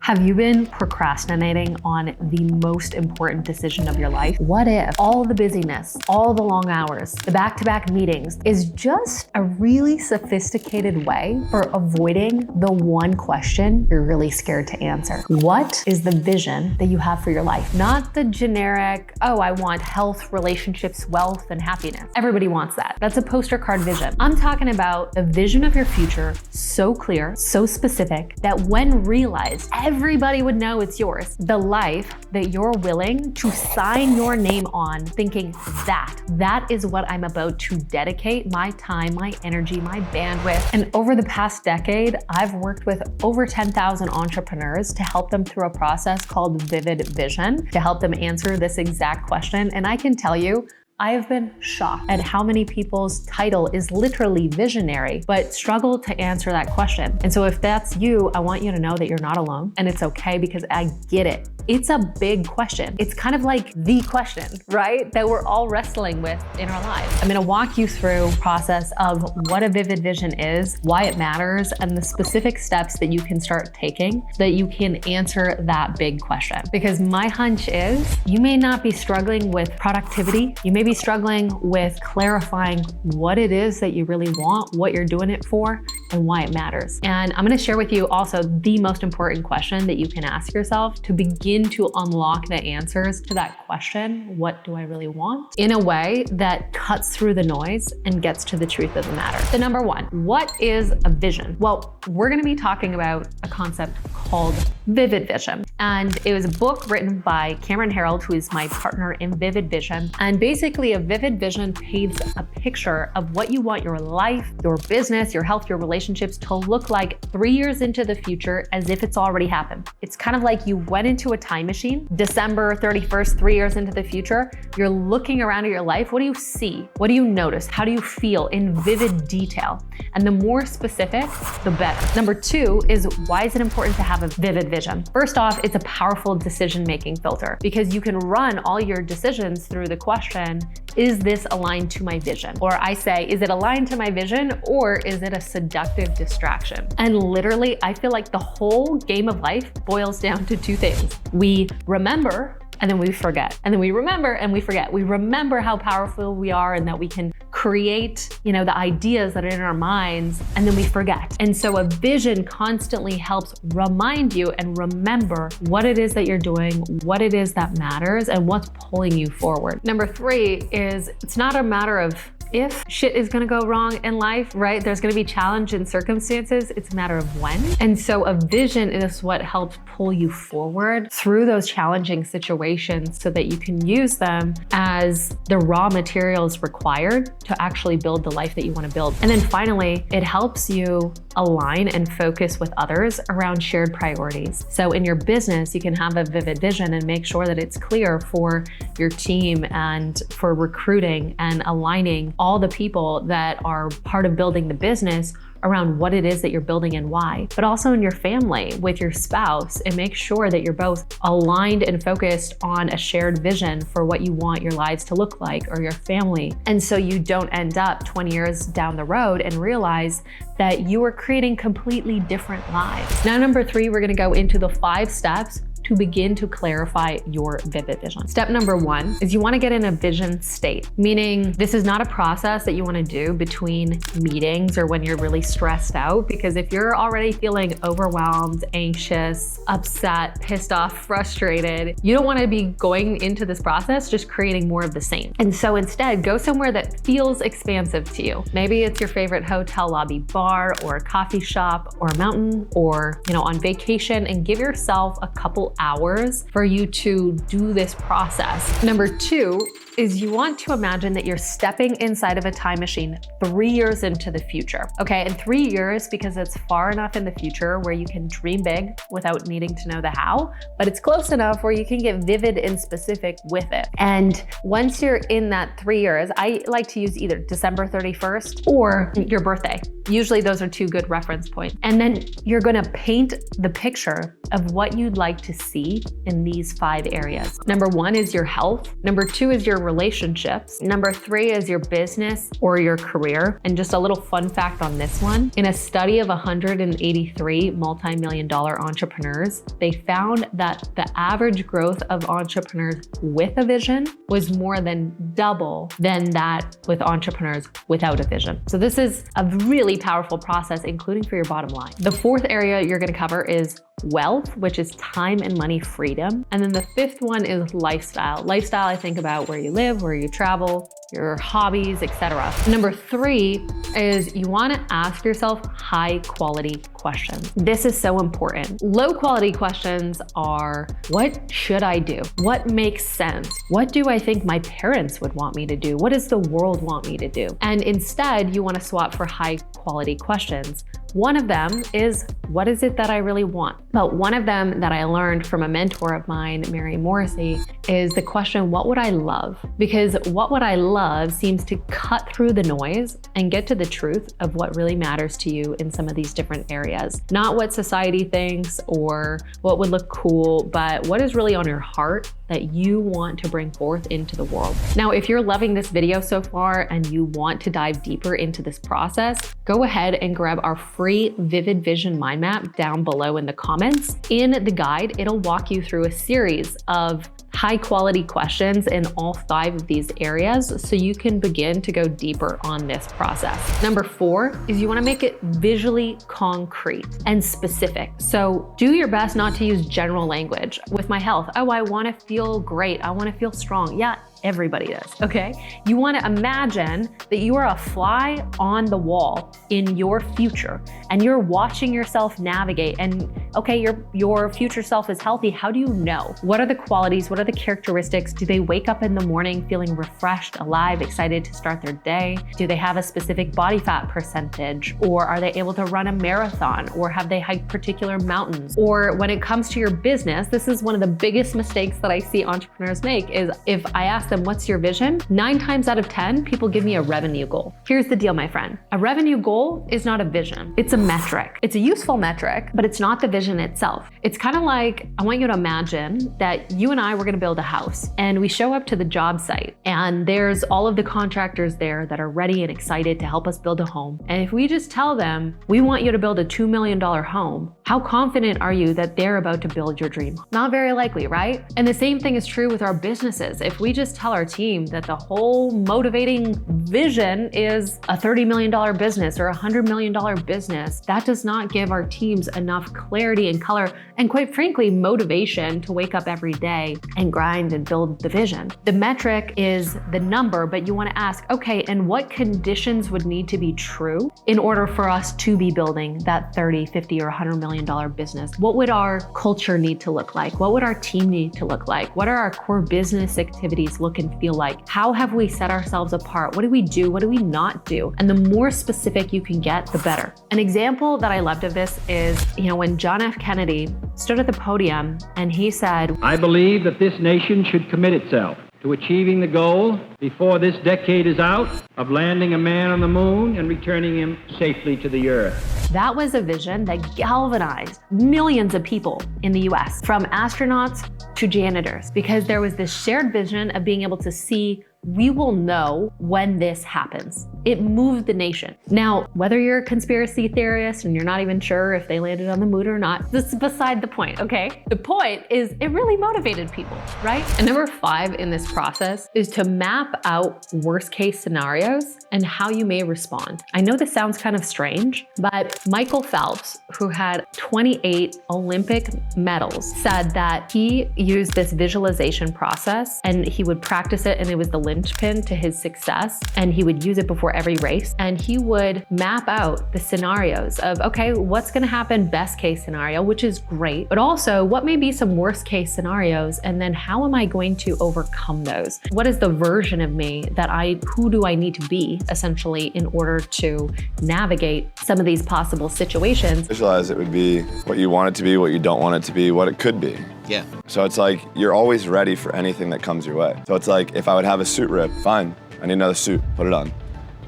Have you been procrastinating on the most important decision of your life? What if all the busyness, all the long hours, the back-to-back meetings is just a really sophisticated way for avoiding the one question you're really scared to answer? What is the vision that you have for your life? Not the generic, oh, I want health, relationships, wealth, and happiness. Everybody wants that. That's a poster card vision. I'm talking about a vision of your future so clear, so specific, that when realized, everybody would know it's yours. The life that you're willing to sign your name on, thinking that is what I'm about to dedicate my time, my energy, my bandwidth. And over the past decade, I've worked with over 10,000 entrepreneurs to help them through a process called Vivid Vision, to help them answer this exact question. And I can tell you, I have been shocked at how many people's title is literally visionary, but struggle to answer that question. And so if that's you, I want you to know that you're not alone, and it's okay, because I get it. It's a big question. It's kind of like the question, right? That we're all wrestling with in our lives. I'm gonna walk you through the process of what a vivid vision is, why it matters, and the specific steps that you can start taking so that you can answer that big question. Because my hunch is you may not be struggling with productivity. You may be struggling with clarifying what it is that you really want, what you're doing it for, and why it matters. And I'm gonna share with you also the most important question that you can ask yourself to begin to unlock the answers to that question, what do I really want, in a way that cuts through the noise and gets to the truth of the matter. So number one, what is a vision? Well, we're gonna be talking about a concept called Vivid Vision. And it was a book written by Cameron Herold, who is my partner in Vivid Vision. And basically a vivid vision paints a picture of what you want your life, your business, your health, your relationships to look like 3 years into the future, as if it's already happened. It's kind of like you went into a time machine, December 31st, 3 years into the future. You're looking around at your life. What do you see? What do you notice? How do you feel in vivid detail? And the more specific, the better. Number two is, why is it important to have a vivid vision? First off, it's a powerful decision-making filter, because you can run all your decisions through the question, is this aligned to my vision? Or I say, is it aligned to my vision, or is it a seductive distraction? And literally, I feel like the whole game of life boils down to two things. We remember, and then we forget. And then we remember and we forget. We remember how powerful we are and that we can create, the ideas that are in our minds, and then we forget. And so a vision constantly helps remind you and remember what it is that you're doing, what it is that matters, and what's pulling you forward. Number three is, it's not a matter of if shit is gonna go wrong in life, right? There's gonna be challenge and circumstances. It's a matter of when. And so a vision is what helps pull you forward through those challenging situations so that you can use them as the raw materials required to actually build the life that you wanna build. And then finally, it helps you align and focus with others around shared priorities. So in your business, you can have a vivid vision and make sure that it's clear for your team and for recruiting and aligning all the people that are part of building the business around what it is that you're building and why. But also in your family, with your spouse, and make sure that you're both aligned and focused on a shared vision for what you want your lives to look like, or your family. And so you don't end up 20 years down the road and realize that you are creating completely different lives. Now, number three, we're gonna go into the 5 steps to begin to clarify your vivid vision. Step number one is you want to get in a vision state, meaning this is not a process that you want to do between meetings or when you're really stressed out, because if you're already feeling overwhelmed, anxious, upset, pissed off, frustrated, you don't want to be going into this process just creating more of the same. And so instead, go somewhere that feels expansive to you. Maybe it's your favorite hotel lobby bar, or a coffee shop, or a mountain, or on vacation, and give yourself a couple hours for you to do this process. Number two is you want to imagine that you're stepping inside of a time machine 3 years into the future. Okay, and 3 years, because it's far enough in the future where you can dream big without needing to know the how, but it's close enough where you can get vivid and specific with it. And once you're in that 3 years, I like to use either December 31st or your birthday. Usually those are two good reference points. And then you're gonna paint the picture of what you'd like to see in these 5 areas. Number one is your health. Number two is your relationships. Number 3 is your business or your career. And just a little fun fact on this one, in a study of 183 multi-million-dollar entrepreneurs, they found that the average growth of entrepreneurs with a vision was more than double than that with entrepreneurs without a vision. So this is a really powerful process, including for your bottom line. The 4th area you're gonna cover is wealth, which is time and money freedom. And then the 5th one is lifestyle. Lifestyle, I think about where you live, where you travel, your hobbies, etc. Number 3 is you want to ask yourself high quality questions. This is so important. Low quality questions are, what should I do? What makes sense? What do I think my parents would want me to do? What does the world want me to do? And instead, you want to swap for high quality questions. One of them is, what is it that I really want? But one of them that I learned from a mentor of mine, Mary Morrissey, is the question, what would I love? Because what would I love seems to cut through the noise and get to the truth of what really matters to you in some of these different areas. Not what society thinks or what would look cool, but what is really on your heart that you want to bring forth into the world. Now, if you're loving this video so far and you want to dive deeper into this process, go ahead and grab our free Vivid Vision mind map down below in the comments. In the guide, it'll walk you through a series of high quality questions in all 5 of these areas so you can begin to go deeper on this process. Number 4 is you want to make it visually concrete and specific. So do your best not to use general language. With my health, oh, I want to feel great. I want to feel strong. Yeah, everybody does, okay? You want to imagine that you are a fly on the wall in your future and you're watching yourself navigate, and okay, your future self is healthy. How do you know? What are the qualities? What are the characteristics? Do they wake up in the morning feeling refreshed, alive, excited to start their day? Do they have a specific body fat percentage? Or are they able to run a marathon? Or have they hiked particular mountains? Or when it comes to your business, this is one of the biggest mistakes that I see entrepreneurs make is if I ask them, what's your vision? 9 times out of 10, people give me a revenue goal. Here's the deal, my friend. A revenue goal is not a vision. It's a metric. It's a useful metric, but it's not the vision itself. It's kind of like, I want you to imagine that you and I were gonna build a house and we show up to the job site and there's all of the contractors there that are ready and excited to help us build a home. And if we just tell them, we want you to build a $2 million home, how confident are you that they're about to build your dream? Not very likely, right? And the same thing is true with our businesses. If we just tell our team that the whole motivating vision is a $30 million business or a $100 million business, that does not give our teams enough clarity and color and, quite frankly, motivation to wake up every day and grind and build the vision. The metric is the number, but you want to ask, okay, and what conditions would need to be true in order for us to be building that 30, 50, or $100 million business? What would our culture need to look like? What would our team need to look like? What are our core business activities look and feel like? How have we set ourselves apart? What do we do? What do we not do? And the more specific you can get, the better. An example that I loved of this is, when John F. Kennedy stood at the podium and he said, I believe that this nation should commit itself to achieving the goal before this decade is out of landing a man on the moon and returning him safely to the earth. That was a vision that galvanized millions of people in the US, from astronauts to janitors, because there was this shared vision of being able to see, we will know when this happens. It moved the nation. Now, whether you're a conspiracy theorist and you're not even sure if they landed on the moon or not, this is beside the point, okay? The point is it really motivated people, right? And number 5 in this process is to map out worst case scenarios and how you may respond. I know this sounds kind of strange, but Michael Phelps, who had 28 Olympic medals, said that he used this visualization process and he would practice it, and it was the linchpin to his success, and he would use it before every race, and he would map out the scenarios of, okay, what's going to happen best case scenario, which is great, but also what may be some worst case scenarios, and then how am I going to overcome those? What is the version of me that who do I need to be essentially in order to navigate some of these possible situations? Visualize it would be what you want it to be, what you don't want it to be, what it could be. Yeah. So it's like you're always ready for anything that comes your way. So it's like if I would have a suit rip, fine, I need another suit, put it on.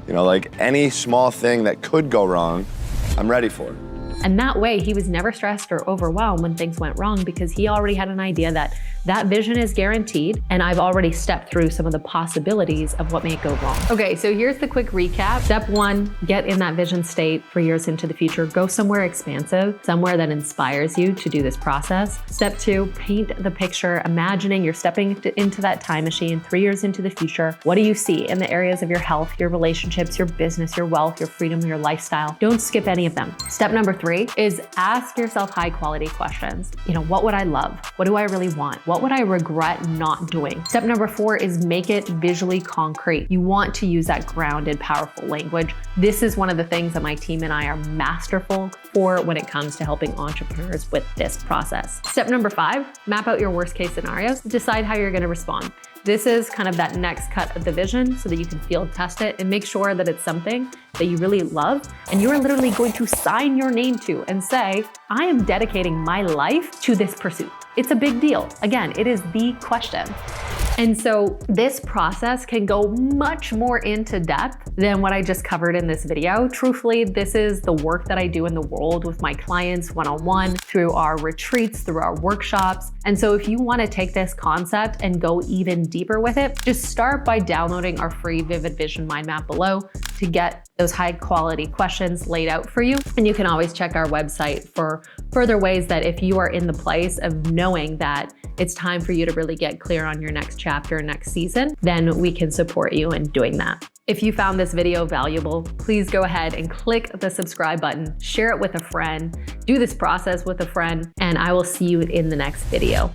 Like any small thing that could go wrong, I'm ready for it. And that way he was never stressed or overwhelmed when things went wrong because he already had an idea that that vision is guaranteed and I've already stepped through some of the possibilities of what may go wrong. Okay, so here's the quick recap. Step 1, get in that vision state for years into the future. Go somewhere expansive, somewhere that inspires you to do this process. Step 2, paint the picture, imagining you're stepping into that time machine 3 years into the future. What do you see in the areas of your health, your relationships, your business, your wealth, your freedom, your lifestyle? Don't skip any of them. Step number 3 is ask yourself high quality questions. What would I love? What do I really want? What would I regret not doing? Step number 4 is make it visually concrete. You want to use that grounded, powerful language. This is one of the things that my team and I are masterful for when it comes to helping entrepreneurs with this process. Step number 5, map out your worst case scenarios. Decide how you're going to respond. This is kind of that next cut of the vision so that you can field test it and make sure that it's something that you really love and you're literally going to sign your name to and say, I am dedicating my life to this pursuit. It's a big deal. Again, it is the question. And so this process can go much more into depth than what I just covered in this video. Truthfully, this is the work that I do in the world with my clients one-on-one, through our retreats, through our workshops. And so if you want to take this concept and go even deeper with it, just start by downloading our free Vivid Vision Mind Map below to get those high quality questions laid out for you. And you can always check our website for further ways that if you are in the place of knowing that it's time for you to really get clear on your next chapter, next season, then we can support you in doing that. If you found this video valuable, please go ahead and click the subscribe button, share it with a friend, do this process with a friend, and I will see you in the next video.